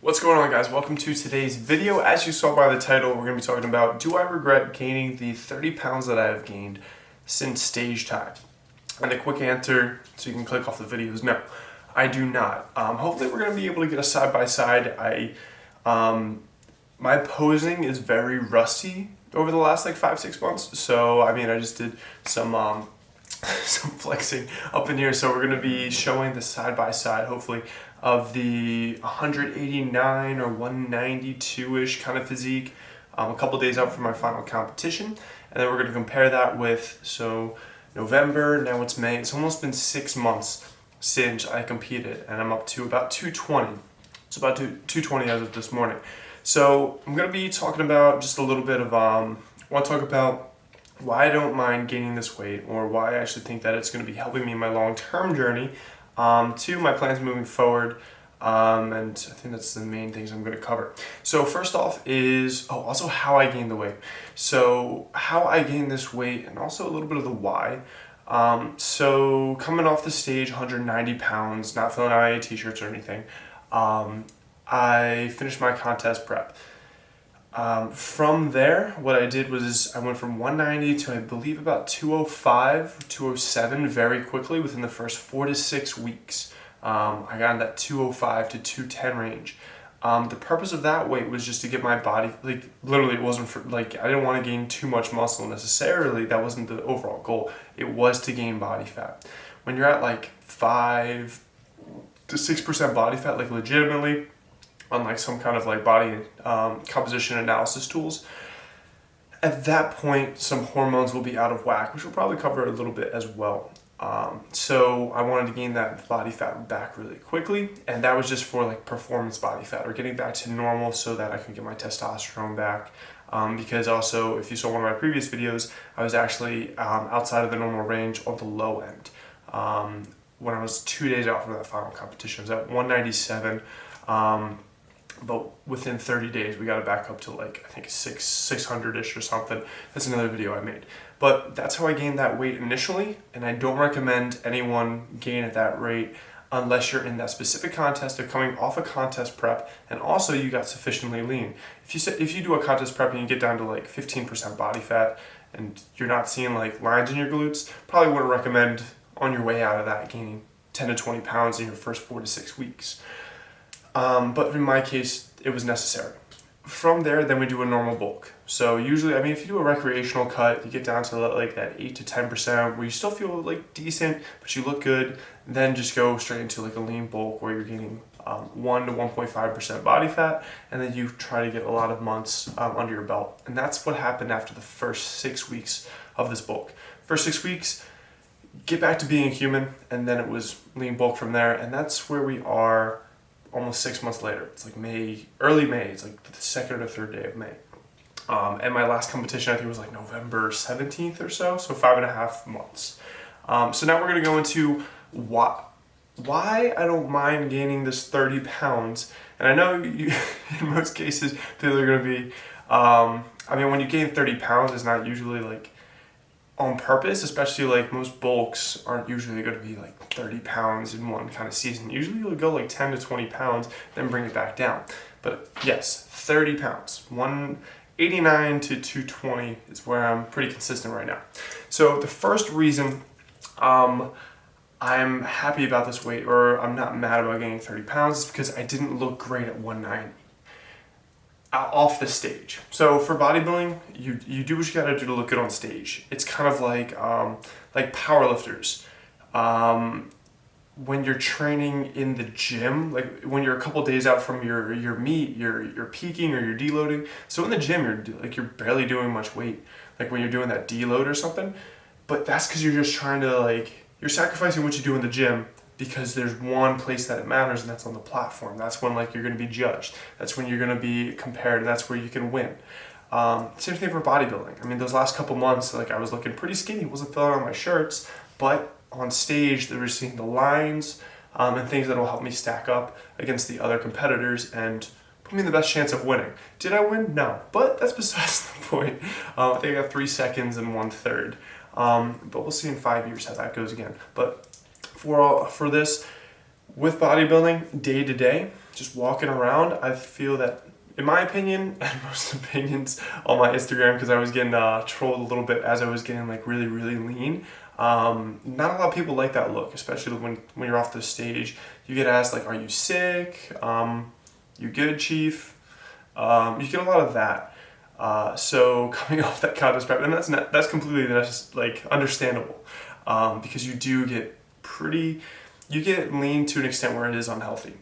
What's going on, guys? Welcome to today's video. As you saw by the title, we're going to be talking about, do I regret gaining the 30 pounds that I have gained since stage time? And the quick answer, so you can click off the video, is no, I do not. Hopefully we're going to be able to get a side-by-side. My posing is very rusty over the last like 5-6 months. So, I just did some some flexing up in here. So we're going to be showing the side-by-side, hopefully, of the 189 or 192-ish kind of physique a couple days out from my final competition. And then we're going to compare that with, so November, now it's May. It's almost been 6 months since I competed, and I'm up to about 220. It's about 220 as of this morning. So I'm going to be talking about just a little bit of, I want to talk about why I don't mind gaining this weight, or why I actually think that it's going to be helping me in my long-term journey, to my plans moving forward, and I think that's the main things I'm going to cover. So first off is, also how I gained the weight. So how I gained this weight, and also a little bit of the why. So coming off the stage, 190 pounds, not filling out any t-shirts or anything, I finished my contest prep. From there, what I did was I went from 190 to I believe about 205, 207 very quickly within the first 4 to 6 weeks. I got in that 205 to 210 range. The purpose of that weight was just to get my body, like literally it wasn't for, like I didn't want to gain too much muscle necessarily. That wasn't the overall goal. It was to gain body fat. When you're at like 5 to 6% body fat, like legitimately, on like some kind of like body composition analysis tools, at that point some hormones will be out of whack, which we'll probably cover a little bit as well. So I wanted to gain that body fat back really quickly, and that was just for like performance body fat, or getting back to normal so that I can get my testosterone back. Because also, if you saw one of my previous videos, I was actually outside of the normal range on the low end. When I was 2 days out from that final competition, I was at 197. But within 30 days, we got it back up to like, I think 600-ish or something. That's another video I made. But that's how I gained that weight initially, and I don't recommend anyone gain at that rate unless you're in that specific contest or coming off a contest prep, and also you got sufficiently lean. If you do a contest prep and you get down to like 15% body fat and you're not seeing like lines in your glutes, probably wouldn't recommend on your way out of that gaining 10 to 20 pounds in your first 4 to 6 weeks. But in my case, it was necessary. From there, then we do a normal bulk. So usually, if you do a recreational cut, you get down to like that 8 to 10% where you still feel like decent, but you look good. Then just go straight into like a lean bulk where you're getting 1 to 1.5% body fat, and then you try to get a lot of months under your belt. And that's what happened after the first 6 weeks of this bulk. First 6 weeks, get back to being a human, and then it was lean bulk from there, and that's where we are. Almost 6 months later. It's like early May. It's like the second or third day of May. And my last competition, I think, was like November 17th or so 5.5 months. So now we're going to go into why I don't mind gaining this 30 pounds. And I know in most cases, they're going to be, when you gain 30 pounds, it's not usually like on purpose, especially like most bulks aren't usually going to be like 30 pounds in one kind of season. Usually you'll go like 10 to 20 pounds, then bring it back down. But yes, 30 pounds, 189 to 220 is where I'm pretty consistent right now. So the first reason I'm happy about this weight, or I'm not mad about gaining 30 pounds, is because I didn't look great at 190. Off the stage. So for bodybuilding, you do what you gotta do to look good on stage. It's kind of like powerlifters. When you're training in the gym, like when you're a couple days out from your meet, you're peaking or you're deloading. So in the gym, you're barely doing much weight. Like when you're doing that deload or something. But that's because you're just trying to you're sacrificing what you do in the gym, because there's one place that it matters, and that's on the platform. That's when you're going to be judged. That's when you're going to be compared, and that's where you can win. Same thing for bodybuilding. Those last couple months, I was looking pretty skinny, wasn't filling out my shirts, but on stage, they were seeing the lines and things that will help me stack up against the other competitors and put me in the best chance of winning. Did I win? No, but that's besides the point. I think I got 3 seconds and 1/3. But we'll see in 5 years how that goes again. But for this, with bodybuilding, day to day, just walking around, I feel that, in my opinion, and most opinions on my Instagram, because I was getting trolled a little bit as I was getting like really, really lean. Not a lot of people like that look, especially when you're off the stage. You get asked like, "Are you sick? You good, Chief?" You get a lot of that. So coming off that contest prep, and that's completely like understandable, because you do get you get lean to an extent where it is unhealthy.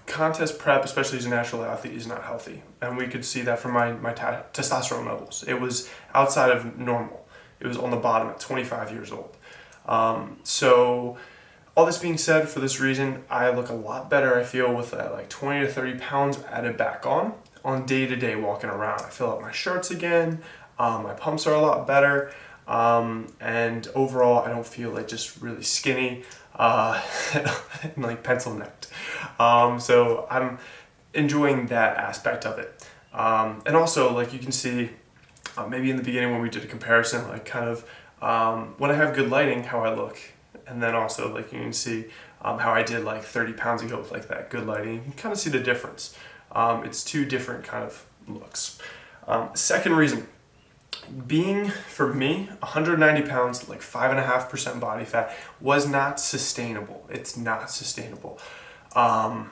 Contest prep, especially as a natural athlete, is not healthy, and we could see that from my testosterone levels. It was outside of normal. It was on the bottom at 25 years old. So all this being said, for this reason, I look a lot better, I feel, with like 20 to 30 pounds added back on day to day walking around. I fill out my shirts again, my pumps are a lot better, and overall I don't feel like just really skinny and like pencil necked. So I'm enjoying that aspect of it. And also, like you can see, maybe in the beginning when we did a comparison, like kind of when I have good lighting, how I look. And then also, like you can see how I did like 30 pounds ago with like that good lighting. You can kind of see the difference. It's two different kind of looks. Second reason, being, for me, 190 pounds, like 5.5% body fat, was not sustainable. It's not sustainable. Had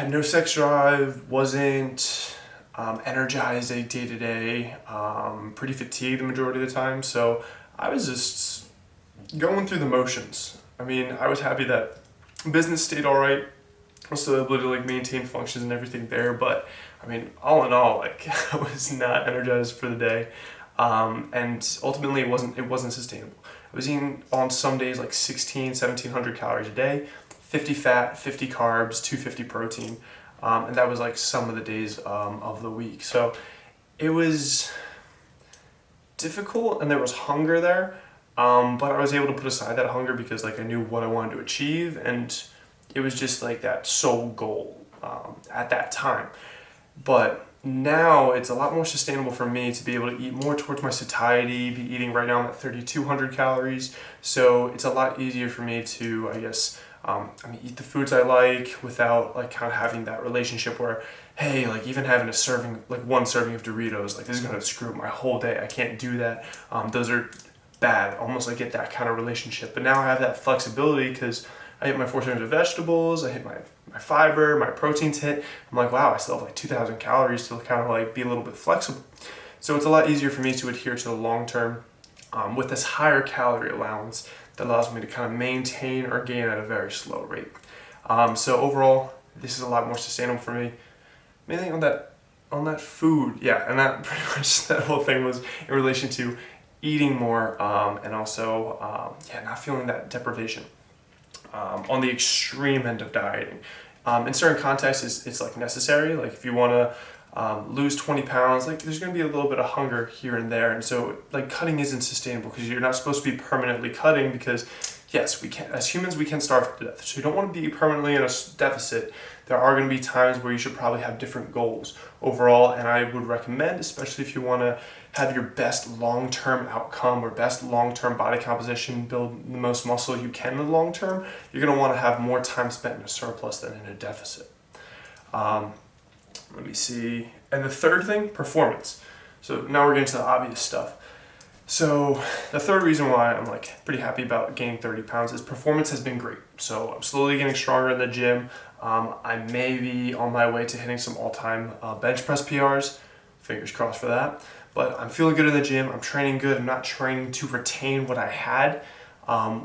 no sex drive, wasn't energized day to day, pretty fatigued the majority of the time. So I was just going through the motions. I mean, I was happy that business stayed all right. I was still able to like maintain functions and everything there, but I mean, all in all, like I was not energized for the day, and ultimately it wasn't sustainable. I was eating on some days like 1,700 calories a day, 50 fat, 50 carbs, 250 protein, and that was like some of the days of the week. So it was difficult, and there was hunger there, but I was able to put aside that hunger because like I knew what I wanted to achieve, and it was just like that sole goal at that time. But now it's a lot more sustainable for me to be able to eat more towards my satiety, be eating right now I'm at 3,200 calories. So it's a lot easier for me to, I guess, eat the foods I like without like kind of having that relationship where, hey, like even having a serving, like one serving of Doritos, like this is going to screw up my whole day. I can't do that. Those are bad. Almost like get that kind of relationship. But now I have that flexibility because I hit my 4 servings of vegetables, I hit my fiber, my proteins hit. I'm like, wow, I still have like 2,000 calories to kind of like be a little bit flexible. So it's a lot easier for me to adhere to the long term with this higher calorie allowance that allows me to kind of maintain or gain at a very slow rate. So overall, this is a lot more sustainable for me. Mainly on that food, yeah, and that pretty much that whole thing was in relation to eating more and also not feeling that deprivation. On the extreme end of dieting. In certain contexts, it's like necessary. Like if you want to lose 20 pounds, like there's going to be a little bit of hunger here and there. And so like cutting isn't sustainable because you're not supposed to be permanently cutting because yes, we can, as humans, we can starve to death. So you don't want to be permanently in a deficit. There are going to be times where you should probably have different goals overall. And I would recommend, especially if you want to have your best long-term outcome or best long-term body composition, build the most muscle you can in the long term, you're going to want to have more time spent in a surplus than in a deficit. Let me see. And the third thing, performance. So now we're getting to the obvious stuff. So the third reason why I'm like pretty happy about gaining 30 pounds is performance has been great. So I'm slowly getting stronger in the gym. I may be on my way to hitting some all-time bench press PRs. Fingers crossed for that. But I'm feeling good in the gym. I'm training good. I'm not training to retain what I had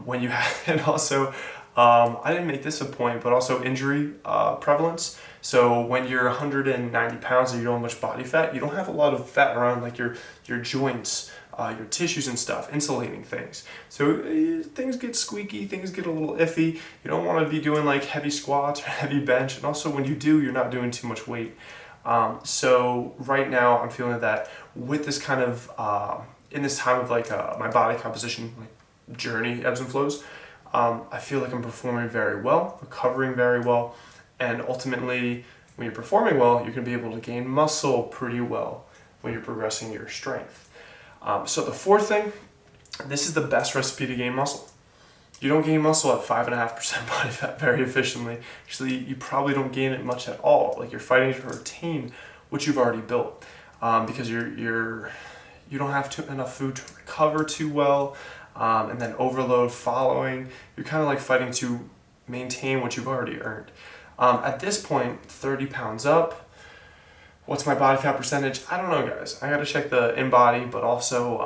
when you had. And also, I didn't make this a point, but also injury prevalence. So when you're 190 pounds and you don't have much body fat, you don't have a lot of fat around like your joints, your tissues and stuff, insulating things. So things get squeaky, things get a little iffy. You don't want to be doing like heavy squats or heavy bench. And also when you do, you're not doing too much weight. So right now I'm feeling that with this kind of, in this time of like my body composition like journey, ebbs and flows, I feel like I'm performing very well, recovering very well, and ultimately when you're performing well, you're going to be able to gain muscle pretty well when you're progressing your strength. So the fourth thing, this is the best recipe to gain muscle. you don't gain muscle at 5.5% body fat very efficiently. Actually, you probably don't gain it much at all. Like, you're fighting to retain what you've already built, because you don't have enough food to recover too well, and then overload following. You're kind of like fighting to maintain what you've already earned. At this point, 30 pounds up. What's my body fat percentage? I don't know, guys. I gotta check the InBody, but also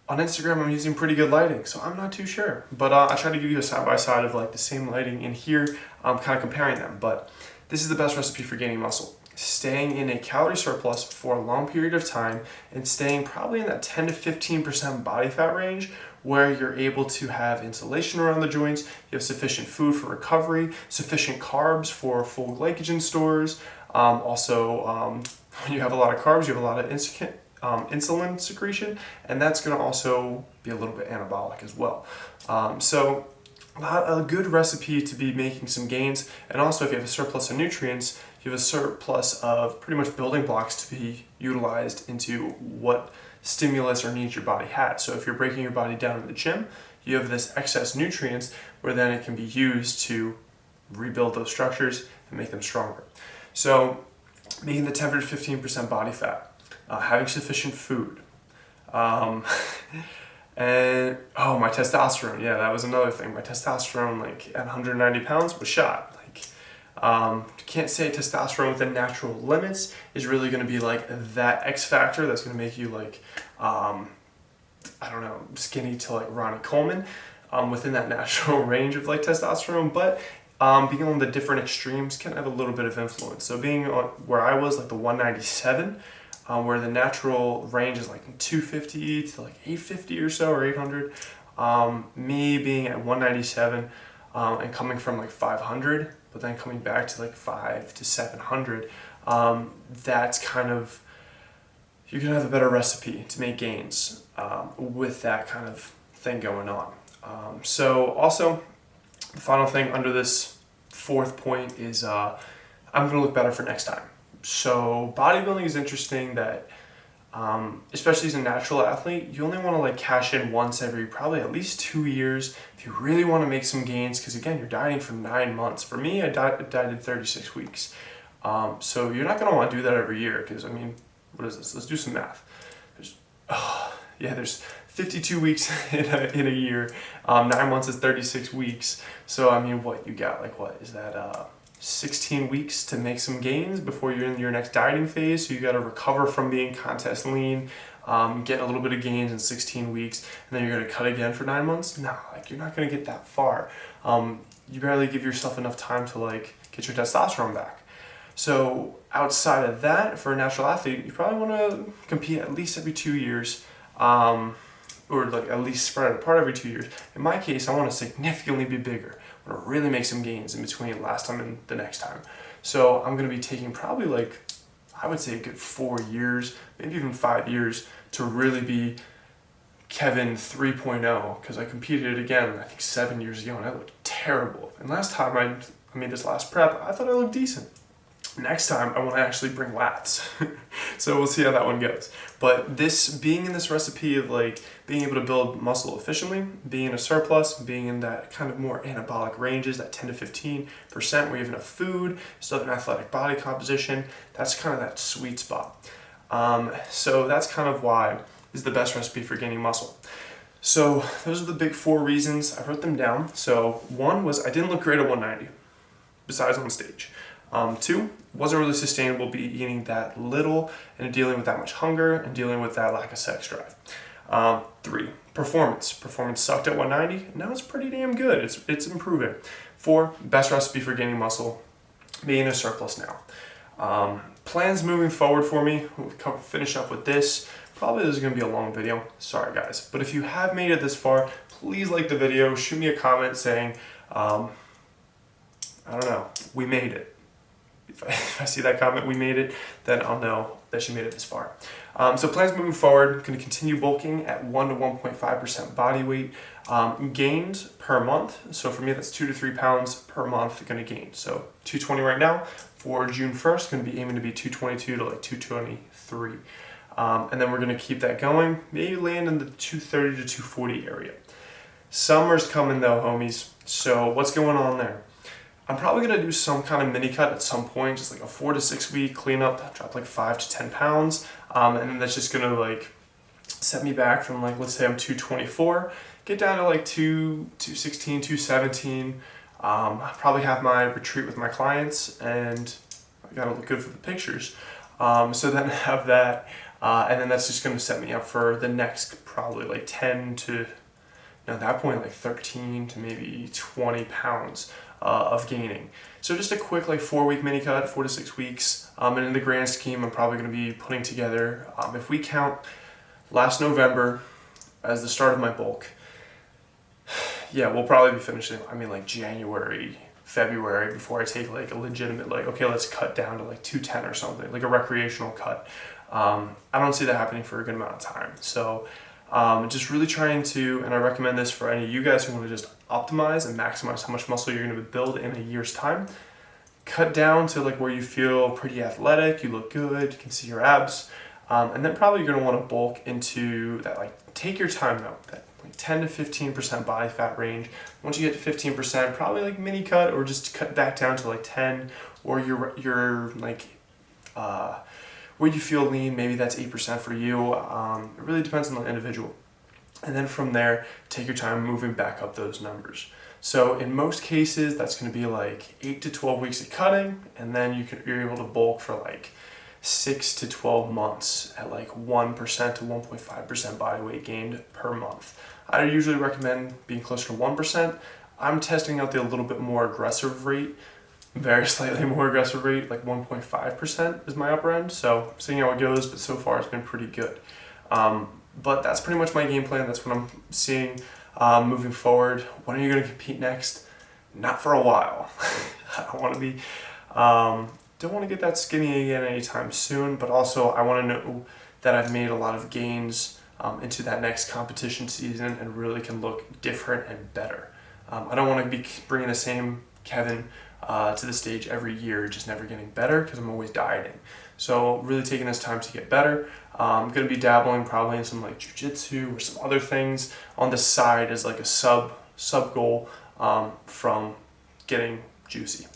on Instagram I'm using pretty good lighting, so I'm not too sure. But I try to give you a side-by-side of like the same lighting in here, kind of comparing them. But this is the best recipe for gaining muscle. Staying in a calorie surplus for a long period of time and staying probably in that 10 to 15% body fat range, where you're able to have insulation around the joints, you have sufficient food for recovery, sufficient carbs for full glycogen stores. When you have a lot of carbs, you have a lot of insulin secretion, and that's going to also be a little bit anabolic as well. So a good recipe to be making some gains. And also, if you have a surplus of nutrients, you have a surplus of pretty much building blocks to be utilized into what stimulus or needs your body has. So if you're breaking your body down in the gym, you have this excess nutrients where then it can be used to rebuild those structures and make them stronger. So being the 10 to 15% body fat, having sufficient food, and my testosterone, yeah, that was another thing. My testosterone, like at 190 pounds, was shot. Can't say testosterone within natural limits is really going to be like that X factor that's going to make you like, skinny to like Ronnie Coleman, within that natural range of like testosterone. But being on the different extremes can have a little bit of influence. So being on where I was, like the 197, where the natural range is like 250 to like 850 or so, or 800. Me being at 197 and coming from like 500, but then coming back to like 500 to 700, that's kind of, you're gonna have a better recipe to make gains with that kind of thing going on. So also, the final thing under this fourth point is I'm gonna look better for next time. So bodybuilding is interesting that, especially as a natural athlete, you only want to like cash in once every probably at least 2 years if you really want to make some gains, because again, you're dieting for 9 months. For me, I dieted 36 weeks. So you're not going to want to do that every year, because I mean, what is this? Let's do some math. There's 52 weeks in a year. 9 months is 36 weeks. So I mean, what you got, like, what is that, 16 weeks to make some gains before you're in your next dieting phase. So you got to recover from being contest lean, get a little bit of gains in 16 weeks, and then you're going to cut again for 9 months. No, like, you're not going to get that far. You barely give yourself enough time to like get your testosterone back. So outside of that, for a natural athlete, you probably want to compete at least every 2 years, or like at least spread it apart every 2 years. In my case, I want to significantly be bigger. I want to really make some gains in between last time and the next time. So I'm going to be taking probably like, I would say a good 4 years, maybe even 5 years to really be Kevin 3.0, because I competed again, I think 7 years ago, and I looked terrible. And last time I made this last prep, I thought I looked decent. Next time, I want to actually bring lats. So we'll see how that one goes. But this, being in this recipe of like being able to build muscle efficiently, being in a surplus, being in that kind of more anabolic ranges, that 10 to 15% where you have enough food, still have an athletic body composition, that's kind of that sweet spot. So that's kind of why this is the best recipe for gaining muscle. So those are the big 4 reasons. I wrote them down. So 1 was I didn't look great at 190, besides on stage. 2, wasn't really sustainable eating that little and dealing with that much hunger and dealing with that lack of sex drive. 3, performance. Performance sucked at 190. Now it's pretty damn good. It's improving. 4, best recipe for gaining muscle, being a surplus now. Plans moving forward for me, we'll finish up with this. Probably this is going to be a long video. Sorry guys. But if you have made it this far, please like the video. Shoot me a comment saying, I don't know, we made it. If I see that comment, we made it, then I'll know that you made it this far. So plans moving forward, going to continue bulking at 1 to 1.5% body weight gained per month. So for me, that's 2 to 3 pounds per month going to gain. So 220 right now. For June 1st, going to be aiming to be 222 to like 223. And then we're going to keep that going, maybe land in the 230 to 240 area. Summer's coming though, homies. So what's going on there? I'm probably gonna do some kind of mini cut at some point, just like a 4 to 6 week cleanup, drop like 5 to 10 pounds, and then that's just gonna like set me back from like, let's say I'm 224, get down to like 216, 217. Probably have my retreat with my clients, and I gotta look good for the pictures. So then have that, and then that's just gonna set me up for the next probably like 10 to, at that point, like 13 to maybe 20 pounds of gaining. So just a quick like 4-week mini cut, 4 to 6 weeks. And in the grand scheme, I'm probably going to be putting together, if we count last November as the start of my bulk, yeah, we'll probably be finishing, like January, February, before I take like a legitimate, like, okay, let's cut down to like 210 or something, like a recreational cut. I don't see that happening for a good amount of time. So just really trying to, and I recommend this for any of you guys who want to just optimize and maximize how much muscle you're going to build in a year's time. Cut down to like where you feel pretty athletic, you look good, you can see your abs, and then probably you're going to want to bulk into that, like take your time though, that like 10 to 15% body fat range. Once you get to 15%, probably like mini cut, or just cut back down to like 10, or you're like, where you feel lean, maybe that's 8% for you. It really depends on the individual. And then from there, take your time moving back up those numbers. So in most cases, that's going to be like 8 to 12 weeks of cutting, and then you're able to bulk for like 6 to 12 months at like 1% to 1.5% body weight gained per month. I usually recommend being closer to 1%. I'm testing out the a little bit more aggressive rate, very slightly more aggressive rate, like 1.5% is my upper end. So seeing how it goes, but so far it's been pretty good. But that's pretty much my game plan. That's what I'm seeing moving forward. When are you going to compete next? Not for a while. I don't want to be, don't want to get that skinny again anytime soon, but also I want to know that I've made a lot of gains into that next competition season and really can look different and better. I don't want to be bringing the same Kevin to the stage every year, just never getting better, because I'm always dieting. So really taking this time to get better. I'm going to be dabbling probably in some like jiu-jitsu or some other things on the side as like a sub goal from getting juicy.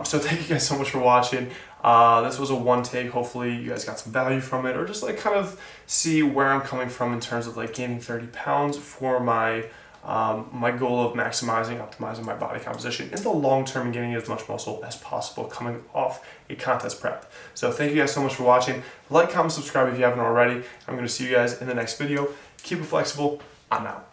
So thank you guys so much for watching. This was a one take. Hopefully you guys got some value from it, or just like kind of see where I'm coming from in terms of like gaining 30 pounds for my my goal of optimizing my body composition in the long term and getting as much muscle as possible coming off a contest prep. So thank you guys so much for watching. Like, comment, subscribe if you haven't already. I'm going to see you guys in the next video. Keep it flexible. I'm out.